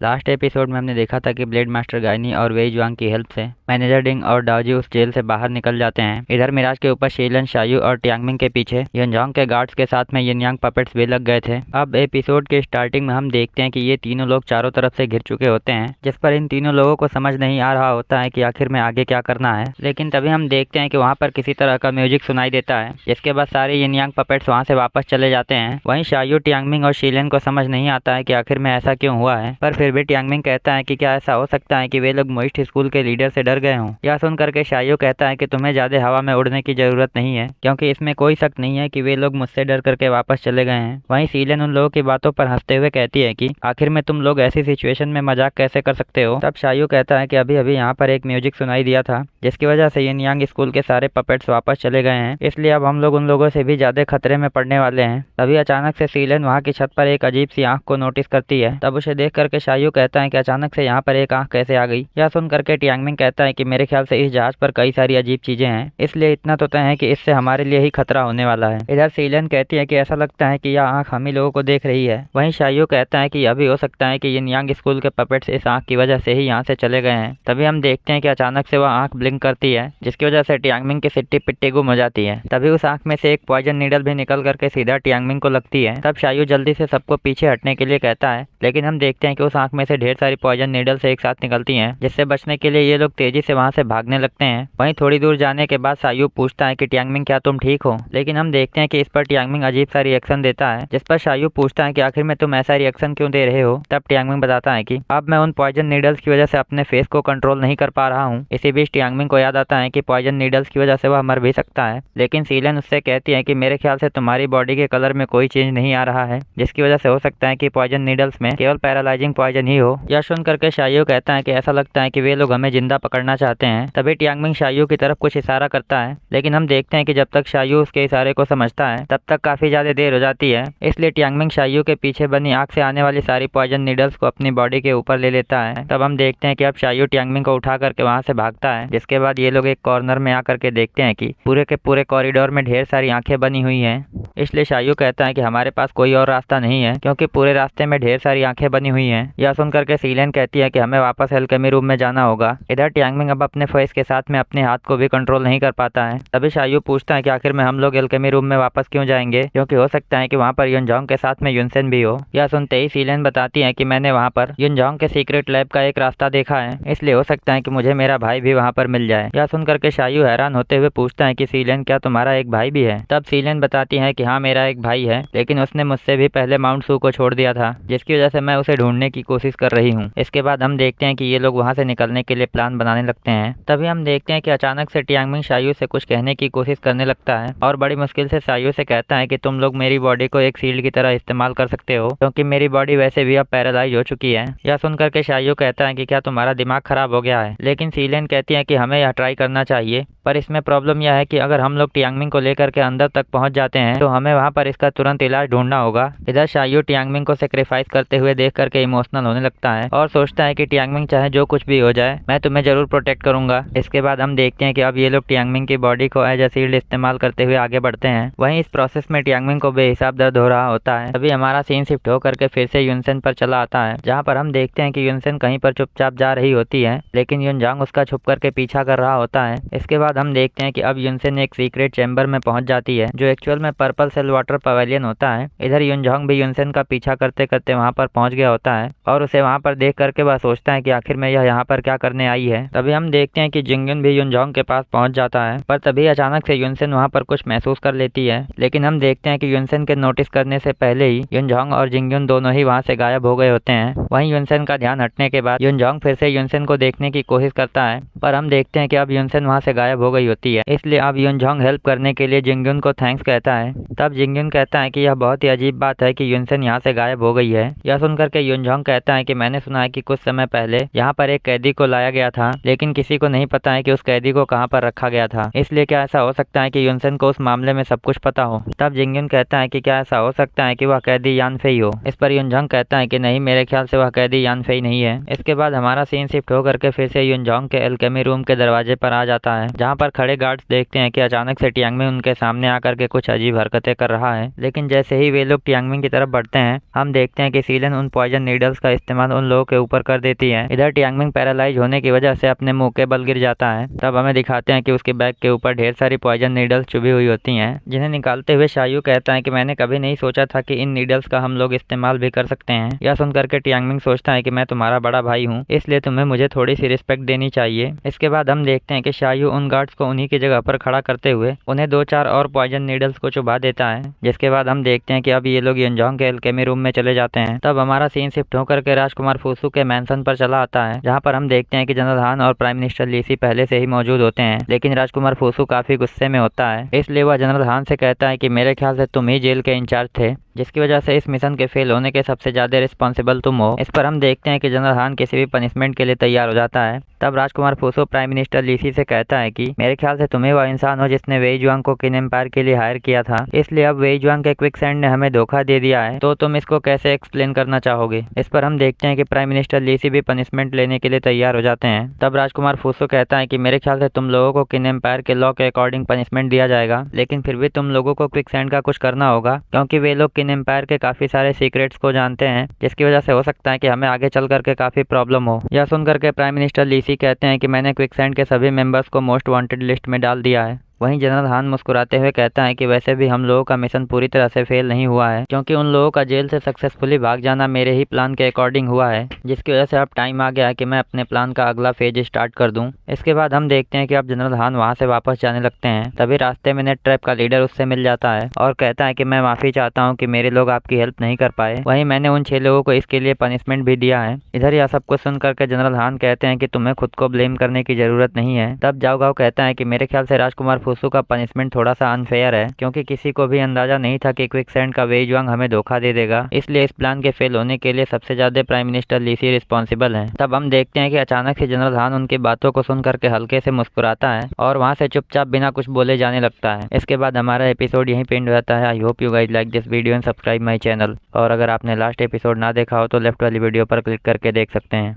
Last episode में हमने देखा था कि ब्लेड मास्टर गायनी और वेई जुआंग की हेल्प से मैनेजर डिंग और डाओजी उस जेल से बाहर निकल जाते हैं। इधर मिराज के ऊपर शीलन, शायू और टियांगमिंग के पीछे युनजांग के गार्ड्स के साथ में यिनयांग पपेट्स भी लग गए थे। अब एपिसोड के स्टार्टिंग में हम देखते हैं कि ये तीनों लोग चारों तरफ से घिर चुके होते हैं, जिस पर इन तीनों लोगों को समझ नहीं आ रहा होता है कि आखिर में आगे क्या करना है। लेकिन तभी हम देखते हैं कि वहाँ पर किसी तरह का म्यूजिक सुनाई देता है, जिसके बाद सारे यिनयांग पपेट्स वहाँ से वापस चले जाते हैं। वहीं शायू, टियांगमिंग और शीलन को समझ नहीं आता है कि आखिर में ऐसा क्यों हुआ है, पर फिर भी टियांगमिंग कहता है कि क्या ऐसा हो सकता है कि वे लोग मोइस्ट स्कूल के लीडर से डर गए हों। यह सुन करके शायू कहता है कि तुम्हें ज्यादा हवा में उड़ने की जरूरत नहीं है, क्योंकि इसमें कोई शक नहीं है कि वे लोग मुझसे डर करके वापस चले गए हैं। वहीं शीलन उन लोगों की बातों पर हंसते हुए कहती है कि आखिर में तुम लोग ऐसी सिचुएशन में मजाक कैसे कर सकते हो। तब शायू कहता है कि अभी अभी यहाँ पर एक म्यूजिक सुनाई दिया था, जिसकी वजह से यिनयांग स्कूल के सारे पपेट्स वापस चले गए हैं, इसलिए अब हम लोग उन लोगों से भी ज्यादा खतरे में पड़ने वाले हैं। तभी अचानक से शीलन वहाँ की छत पर एक अजीब सी आंख को नोटिस करती है। तब उसे देख करके शायू कहता है कि अचानक से यहाँ पर एक आंख कैसे आ गई। यह सुन करके टियांगमिंग कहता है कि मेरे ख्याल से इस जहाज पर कई सारी अजीब चीजें हैं, इसलिए इतना तो तय है कि इससे हमारे लिए ही खतरा होने वाला है। इधर शीलन कहती है कि ऐसा लगता है कि यह आंख हम ही लोगों को देख रही है। वहीं शायू कहता है कि यह भी हो सकता है कि यिनयांग स्कूल के पपेट्स इस आंख की वजह से ही यहाँ से चले गए हैं। तभी हम देखते हैं कि अचानक से वह आंख ब्लिंक करती है, जिसकी वजह से टियांगमिंग की सिट्टी पिट्टी गुम हो जाती है। तभी उस आंख में से एक पॉइजन नीडल भी निकल करके सीधा टियांगमिंग को लगती है। तब शायू जल्दी से सबको पीछे हटने के लिए कहता है, लेकिन हम देखते हैं कि उस आंख में से ढेर सारी पॉइजन नीडल्स एक साथ निकलती हैं, जिससे बचने के लिए ये लोग तेजी से वहां से भागने लगते हैं। वहीं थोड़ी दूर जाने के बाद शायू पूछता है कि टियांगमिंग क्या तुम ठीक हो, लेकिन हम देखते हैं कि इस पर टियांगमिंग अजीब सा रिएक्शन देता है, जिस पर शायू पूछता है कि आखिर में तुम ऐसा रिएक्शन क्यों दे रहे हो। तब टियांगमिंग बताता है कि अब मैं उन पॉइजन नीडल्स की वजह से अपने फेस को कंट्रोल नहीं कर पा रहा हूँ। इसी बीच टियांगमिंग को याद आता है कि पॉइजन नीडल्स की वजह से वह मर भी सकता है, लेकिन शीलन उससे कहती है कि मेरे ख्याल से तुम्हारी बॉडी के कलर में कोई चेंज नहीं आ रहा है, जिसकी वजह से हो सकता है कि पॉइजन नीडल्स में केवल पैरालाइजिंग पॉइजन ही हो। यह सुन करके शायू कहता है कि ऐसा लगता है कि वे लोग हमें जिंदा पकड़ना चाहते हैं। तभी टियांगमिंग शायू की तरफ कुछ इशारा करता है, लेकिन हम देखते हैं कि जब तक शायू उसके इशारे को समझता है तब तक काफी ज्यादा देर हो जाती है। इसलिए टियांगमिंग शायू के पीछे बनी आंख से आने वाली सारी पॉइजन नीडल्स को अपनी बॉडी के ऊपर ले लेता है। तब हम देखते हैं कि अब शायू टियांगमिंग को उठा करके वहां से भागता है, जिसके बाद ये लोग एक कॉर्नर में आकर के देखते हैं कि पूरे के पूरे कॉरिडोर में ढेर सारी आंखें बनी हुई हैं। इसलिए शायू कहता है कि हमारे पास कोई और रास्ता नहीं है, क्योंकि पूरे रास्ते में ढेर सारी आंखें बनी हुई हैं। यह सुन करके शीलन कहती है कि हमें वापस एल्केमी रूम में जाना होगा। इधर टियांगमिंग अब अपने फेस के साथ में अपने हाथ को भी कंट्रोल नहीं कर पाता है। तभी शायू पूछता है कि आखिर में हम लोग एल्केमी रूम में वापस क्यों जाएंगे, क्योंकि हो सकता है कि वहाँ पर युनजांग के साथ में युनसेन भी हो। यह सुनते ही शीलन बताती है कि मैंने वहाँ पर युनजांग के सीक्रेट लैब का एक रास्ता देखा है, इसलिए हो सकता है कि मुझे मेरा भाई भी वहाँ पर मिल जाए। यह सुन करके शायू हैरान होते हुए पूछता है कि शीलन क्या तुम्हारा एक भाई भी है। तब शीलन बताती है कि हाँ मेरा एक भाई है, लेकिन उसने मुझसे भी पहले माउंट सू को छोड़ दिया था, जिसकी वजह से मैं उसे ढूंढने की कोशिश कर रही हूँ। इसके बाद हम देखते हैं कि ये लोग वहाँ से निकलने के लिए प्लान बनाने लगते हैं। तभी हम देखते हैं कि अचानक से टियांगमिंग शायू से कुछ कहने की कोशिश करने लगता है और बड़ी मुश्किल से शायू से कहता है कि तुम लोग मेरी बॉडी को एक शील्ड की तरह इस्तेमाल कर सकते हो, क्योंकि मेरी बॉडी वैसे भी अब पैरालाइज हो चुकी है। यह सुनकर के शायू कहता है कि क्या तुम्हारा दिमाग खराब हो गया है, लेकिन शीलन कहती है कि हमें यह ट्राई करना चाहिए, पर इसमें प्रॉब्लम यह है कि अगर हम लोग टियांगमिंग को लेकर के अंदर तक पहुंच जाते हैं तो हमें वहां पर इसका तुरंत इलाज ढूंढना होगा। इधर शायू टियांगमिंग को सेक्रीफाइस करते हुए देख करके इमोशनल होने लगता है और सोचता है कि टियांगमिंग चाहे जो कुछ भी हो जाए मैं तुम्हें जरूर प्रोटेक्ट करूंगा। इसके बाद हम देखते हैं कि अब ये लोग टियांगमिंग की बॉडी को एज अ शील्ड इस्तेमाल करते हुए आगे बढ़ते हैं। वहीं इस प्रोसेस में टियांगमिंग को बेहिसाब दर्द हो रहा होता है। तभी हमारा सीन शिफ्ट होकर के फिर से युनसेन पर चला आता है, जहाँ पर हम देखते हैं कि युनसेन कहीं पर चुपचाप जा रही होती है, लेकिन युनजांग उसका छुप करके पीछा कर रहा होता है। इसके बाद हम देखते हैं कि अब युनसेन एक सीक्रेट चैम्बर में पहुंच जाती है, जो एक्चुअल में पर्पल सेल वाटर पवेलियन होता है। इधर युनजांग भी युनसेन का पीछा करते करते वहां पर पहुंच गया होता है और उसे वहां पर देख करके वह सोचता है कि आखिर में यह यहाँ पर क्या करने आई है। तभी हम देखते हैं कि जिंगयुन भी युनजांग के पास पहुंच जाता है, पर तभी अचानक से युनसेन वहां पर कुछ महसूस कर लेती है, लेकिन हम देखते हैं कि युनसेन के नोटिस करने से पहले ही युनजांग और जिंगयुन दोनों ही वहां से गायब हो गए होते हैं। वहीं युनसेन का ध्यान हटने के बाद युनजांग फिर से युनसेन को देखने की कोशिश करता है, पर हम देखते हैं कि अब युनसेन वहां से गायब हो गई होती है। इसलिए अब युनजांग हेल्प करने के लिए जिंगयुन को थैंक्स कहता है। तब जिंगयुन कहता है कि यह बहुत ही अजीब बात है कि युनसेन यहाँ से गायब हो गई है। यह सुनकर के युनजांग कहता है कि मैंने सुना है कि कुछ समय पहले यहाँ पर एक कैदी को लाया गया था, लेकिन किसी को नहीं पता है कि उस कैदी को कहाँ पर रखा गया था। इसलिए क्या ऐसा हो सकता है कि युनसेन को उस मामले में सब कुछ पता हो। तब जिंगयुन कहता है कि क्या ऐसा हो सकता है कि वह कैदी यान फेई हो। इस पर युनजांग कहता है कि नहीं, मेरे ख्याल से वह कैदी यान फेई नहीं है। इसके बाद हमारा सीन शिफ्ट होकर के फिर से युनजांग के एल्केमी रूम के दरवाजे पर आ जाता है, जहाँ पर खड़े गार्ड्स देखते हैं कि अचानक से टियांगमिंग उनके सामने आकर के कुछ अजीब हरकतें कर रहा है। लेकिन जैसे ही वे लोग टियांगमिंग की तरफ बढ़ते हैं, हम देखते हैं कि शीलन उन पॉइजन नीडल्स का इस्तेमाल उन लोगों के ऊपर कर देती है। इधर टियांगमिंग पैरालाइज होने की वजह से अपने मुंह के बल गिर जाता है। तब हमें दिखाते हैं कि उसके बैग के ऊपर ढेर सारी पॉइजन नीडल्स चुभी हुई होती हैं, जिन्हें निकालते हुए शायू कहता है कि मैंने कभी नहीं सोचा था कि इन नीडल्स का हम लोग इस्तेमाल भी कर सकते हैं। यह सुनकर के टियांगमिंग सोचता है कि मैं तुम्हारा बड़ा भाई हूँ, इसलिए तुम्हें मुझे थोड़ी सी रिस्पेक्ट देनी चाहिए। इसके बाद हम देखते हैं कि शायू उन गार्ड्स को उन्हीं की जगह पर खड़ा करते हुए उन्हें 2-4 और पॉइजन नीडल्स को चुभा देता है। जिसके बाद हम देखते हैं कि अब ये लोग यंजोंग के एल्केमी रूम में चले जाते हैं। तब हमारा सीन शिफ्ट होकर के राजकुमार फूसू के मैंसन पर चला आता है, जहाँ पर हम देखते हैं कि जनरल हान और प्राइम मिनिस्टर लीसी पहले से ही मौजूद होते हैं। लेकिन राजकुमार फूसू काफी गुस्से में होता है, इसलिए वह जनरल हान से कहता है कि मेरे ख्याल से तुम ही जेल के इंचार्ज थे, जिसकी वजह से इस मिशन के फेल होने के सबसे ज्यादा रिस्पॉन्सिबल तुम हो। इस पर हम देखते हैं कि जनरल हान किसी भी पनिशमेंट के लिए तैयार हो जाता है। तब राजकुमार फूसो प्राइम मिनिस्टर लीसी से कहता है कि मेरे ख्याल से तुम्हें वह इंसान हो जिसने वेई जुआंग को किन एम्पायर के लिए हायर किया था, इसलिए अब वेई जुआंग के क्विकसैंड ने हमें धोखा दे दिया है, तो तुम इसको कैसे एक्सप्लेन करना चाहोगे। इस पर हम देखते हैं कि प्राइम मिनिस्टर लीसी भी पनिशमेंट लेने के लिए तैयार हो जाते हैं। तब राजकुमार फूसो कहता है कि मेरे ख्याल से तुम लोगों को किन एम्पायर के लॉ के अकॉर्डिंग पनिशमेंट दिया जाएगा, लेकिन फिर भी तुम लोगों को क्विकसैंड का कुछ करना होगा, क्योंकि वे लोग किन एम्पायर के काफी सारे सीक्रेट्स को जानते हैं, जिसकी वजह से हो सकता है कि हमें आगे चल करके काफी प्रॉब्लम हो। यह सुनकर के प्राइम मिनिस्टर लीसी कहते हैं कि मैंने क्विकसैंड के सभी मेंबर्स को मोस्ट वांटेड लिस्ट में डाल दिया है। वहीं जनरल हान मुस्कुराते हुए कहता है कि वैसे भी हम लोगों का मिशन पूरी तरह से फेल नहीं हुआ है, क्योंकि उन लोगों का जेल से सक्सेसफुली भाग जाना मेरे ही प्लान के अकॉर्डिंग हुआ है, जिसकी वजह से अब टाइम आ गया है कि मैं अपने प्लान का अगला फेज स्टार्ट कर दूं। इसके बाद हम देखते हैं कि अब जनरल हान वहां से वापस जाने लगते हैं। तभी रास्ते में नेट ट्रैप का लीडर उससे मिल जाता है और कहता है कि मैं माफी चाहता हूँ कि मेरे लोग आपकी हेल्प नहीं कर पाए, वहीं मैंने उन 6 लोगों को इसके लिए पनिशमेंट भी दिया है। इधर यह सब कुछ सुन करके जनरल हान कहते हैं कि तुम्हें खुद को ब्लेम करने की जरूरत नहीं है। तब जाओ गाओ कहता है कि मेरे ख्याल से राजकुमार फूसू का पनिशमेंट थोड़ा सा अनफेयर है, क्योंकि किसी को भी अंदाजा नहीं था कि क्विकसैंड का वेई जुआंग हमें धोखा दे देगा, इसलिए इस प्लान के फेल होने के लिए सबसे ज्यादा प्राइम मिनिस्टर लीसी रिस्पॉन्सिबल है। तब हम देखते हैं कि अचानक से जनरल हान उनकी बातों को सुन करके हल्के से मुस्कुराता है और वहां से चुपचाप बिना कुछ बोले जाने लगता है। इसके बाद हमारा एपिसोड यहीं पे एंड होता है। I hope you guys like this video and subscribe my channel. और अगर आपने लास्ट एपिसोड ना देखा हो तो लेफ्ट वाली वीडियो पर क्लिक करके देख सकते हैं।